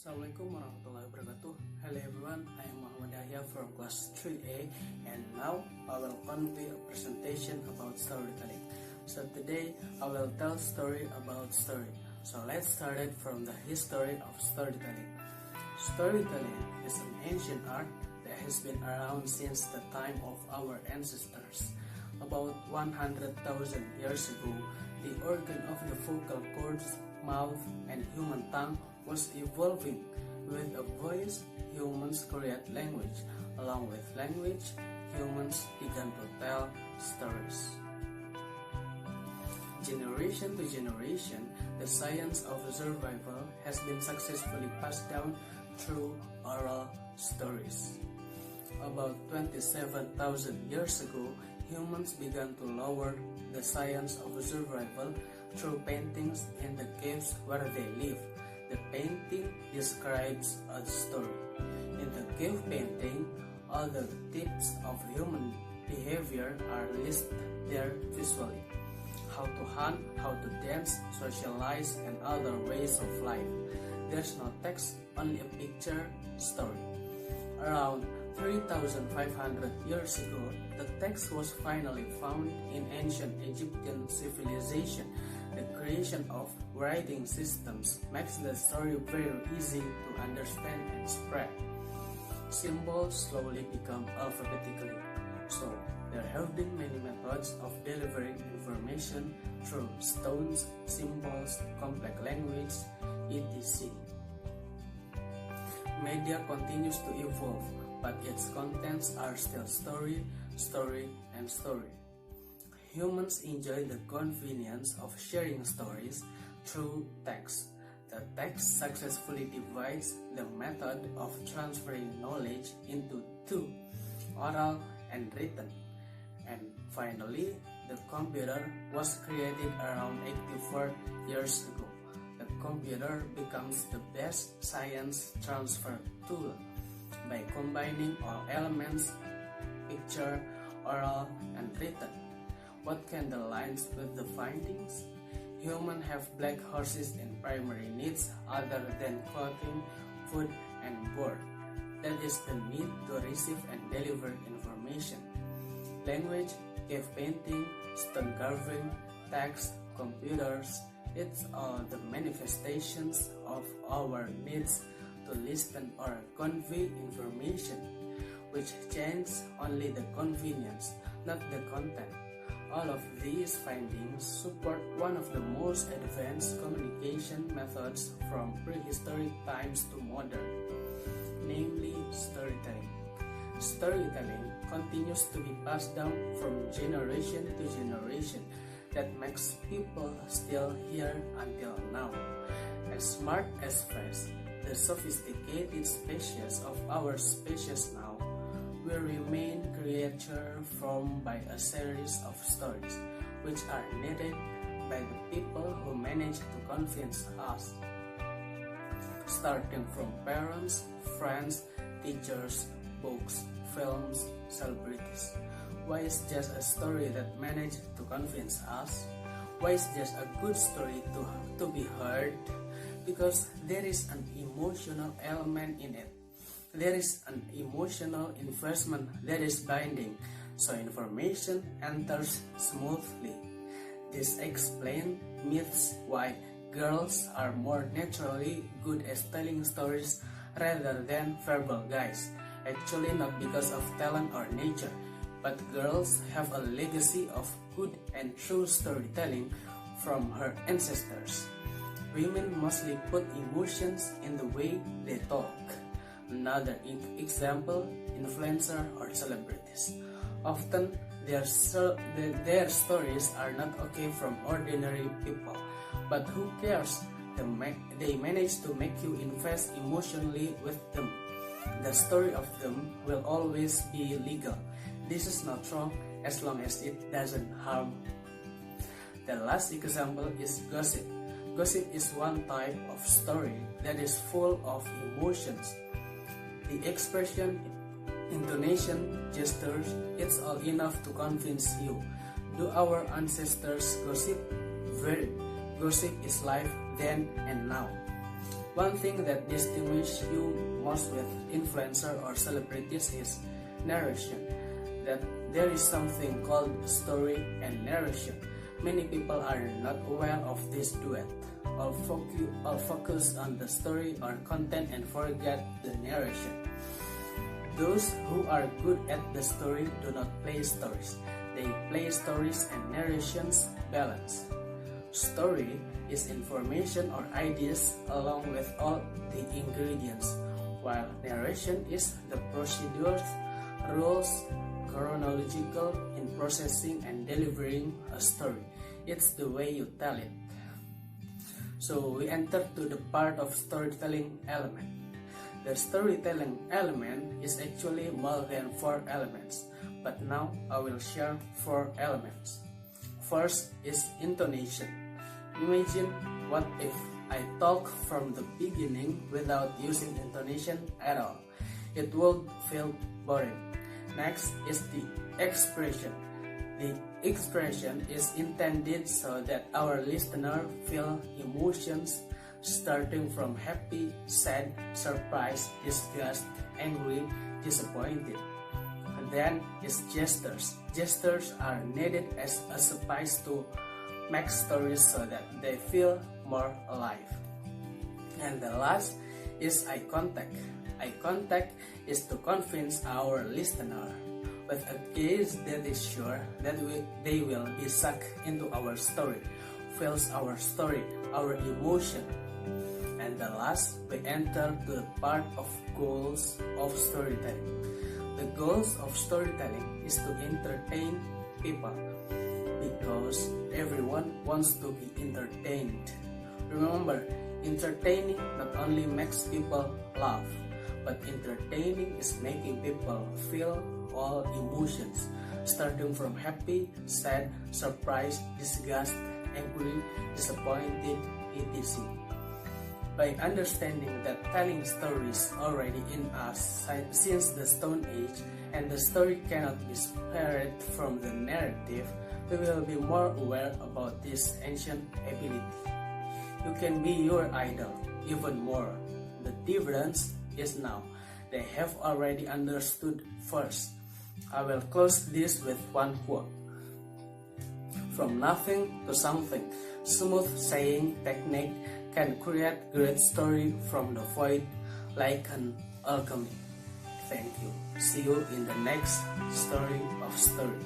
Assalamualaikum warahmatullahi wabarakatuh. Hello everyone, I am Muhamad Yahya from class 3A, and now I will convey a presentation about storytelling. So today I will tell story about story. So let's start it from the history of storytelling. Storytelling is an ancient art that has been around since the time of our ancestors. About 100,000 years ago, the organ of the vocal cords, mouth, and human tongue was evolving. With a voice, humans create language. Along with language, humans began to tell stories. Generation to generation, the science of survival has been successfully passed down through oral stories. About 27,000 years ago, humans began to lower the science of survival through paintings in the caves where they live. The painting describes a story. In the cave painting, all the tips of human behavior are listed there visually. How to hunt, how to dance, socialize, and other ways of life. There's no text, only a picture story. Around 3,500 years ago, the text was finally found in ancient Egyptian civilization. The creation of writing systems makes the story very easy to understand and spread. Symbols slowly become alphabetically. So, there have been many methods of delivering information through stones, symbols, complex language, etc. Media continues to evolve, but its contents are still story, and story. Humans enjoy the convenience of sharing stories through text. The text successfully divides the method of transferring knowledge into two, oral and written. And finally, the computer was created around 84 years ago. The computer becomes the best science transfer tool by combining all elements, picture, oral, and written. What can the lines with the findings? Humans have black horses in primary needs other than clothing, food, and board. That is the need to receive and deliver information. Language, cave painting, stone carving, text, computers, it's all the manifestations of our needs to listen or convey information, which change only the convenience, not the content. All of these findings support one of the most advanced communication methods from prehistoric times to modern, namely storytelling. Storytelling continues to be passed down from generation to generation that makes people still here until now. As smart as fast, the sophisticated species of our species now, we remain creatures formed by a series of stories, which are needed by the people who manage to convince us. Starting from parents, friends, teachers, books, films, celebrities. Why is just a story that managed to convince us? Why is just a good story to be heard? Because there is an emotional element in it. There is an emotional investment that is binding, so information enters smoothly. This explains myths why girls are more naturally good at telling stories rather than verbal guys. Actually, not because of talent or nature, but girls have a legacy of good and true storytelling from her ancestors. Women mostly put emotions in the way they talk. Another example, influencer or celebrities. Often, their stories are not okay from ordinary people, but who cares? They manage to make you invest emotionally with them. The story of them will always be legal. This is not wrong as long as it doesn't harm. The last example is gossip. Gossip is one type of story that is full of emotions. The expression, intonation, gestures, it's all enough to convince you. Do our ancestors gossip? Very. Gossip is life then and now. One thing that distinguishes you most with influencers or celebrities is narration. That there is something called story and narration. Many people are not aware of this duet. All focus on the story or content and forget the narration. Those who are good at the story do not play stories. They play stories and narrations balance. Story is information or ideas along with all the ingredients, while narration is the procedures, rules, chronological in processing and delivering a story. It's the way you tell it. So we enter to the part of storytelling element. The storytelling element is actually more than 4 elements, but now I will share 4 elements. First is intonation. Imagine what if I talk from the beginning without using intonation at all. It would feel boring. Next is the expression. The expression is intended so that our listener feel emotions starting from happy, sad, surprised, disgust, angry, disappointed. And then is gestures. Gestures are needed as a spice to make stories so that they feel more alive. And the last is eye contact. Eye contact is to convince our listener with a gaze that is sure that they will be sucked into our story, feels our story, our emotion. And the last, we enter to the part of goals of storytelling. The goals of storytelling is to entertain people, because everyone wants to be entertained. Remember, entertaining not only makes people laugh, but entertaining is making people feel all emotions, starting from happy, sad, surprised, disgust, angry, disappointed, etc. By understanding that telling stories already in us since the Stone Age and the story cannot be spared from the narrative, we will be more aware about this ancient ability. You can be your idol even more. The difference is now. They have already understood first. I will close this with one quote. From nothing to something, smooth saying technique can create great story from the void like an alchemy. Thank you. See you in the next story of story.